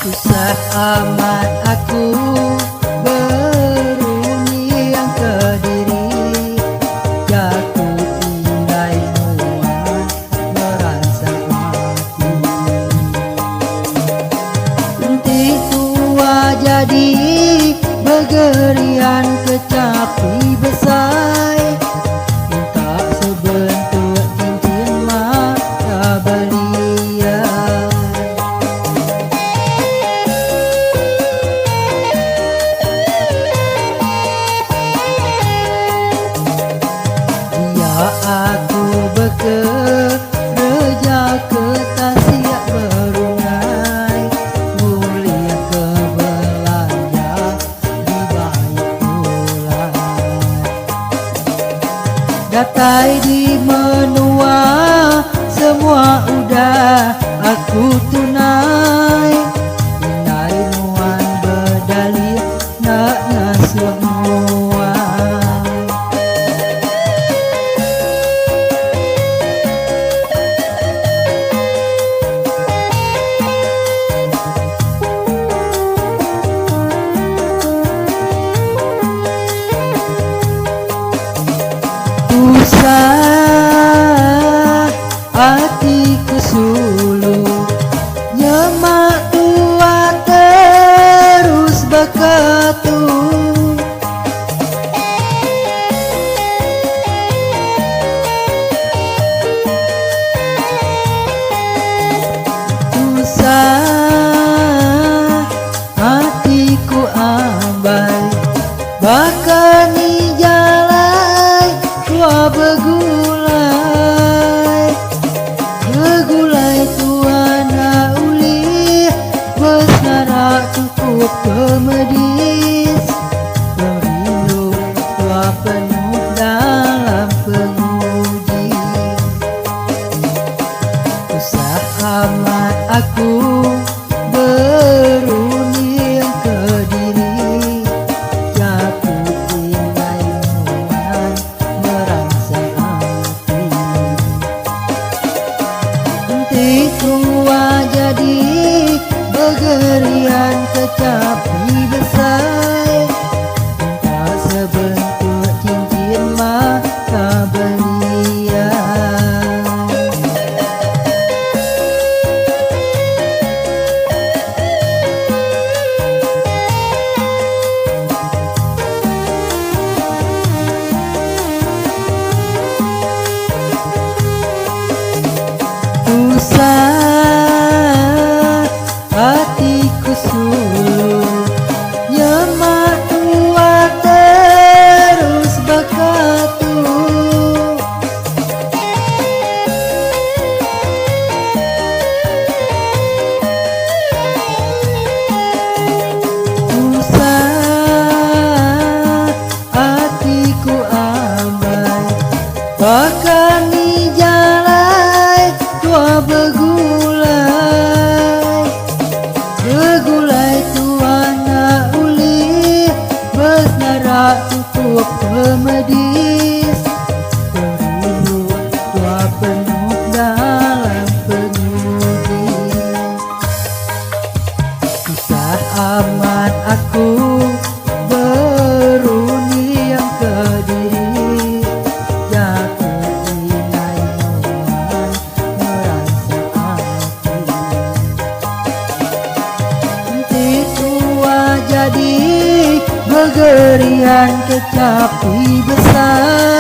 Susah amat aku beruniang ke diri, jatuh ingai nuan merasa mati. Nanti tua jadi begerian kecapi besar, minta sebentuk cincin mata belian. Ya aku bekerja ke Tasik berunai, mulia ke belanja di baik mulai. Datai di menua semua udah aku tunai, inai nuan berdalih naknya semua. Susah hatiku sulu, nyemak tua terus bekatu. Susah hatiku ambai, bahkan ni jalan tua begulai, begulai tua na uli, besara cukup kemedis, berindu tua penuh dalam penguji. Susah amat aku beruniang ke diri, jatuh ingai nuan merasa hati. Nanti tua jadi begerian kecapi besar, minta sebentuk cincin mata belian. Susah hatiku sulu, nyemak tua terus bekatu. Susah hatiku ambai, bahkan ni jalan tua begulai, begulai tua na uli, besnara cukup pemedis, berindu tua penuh dalam penguji. Susah amat aku beruniang ke diri, jatuh inai nuan merasa hati. Nanti tua jadi begerian kecapi besar,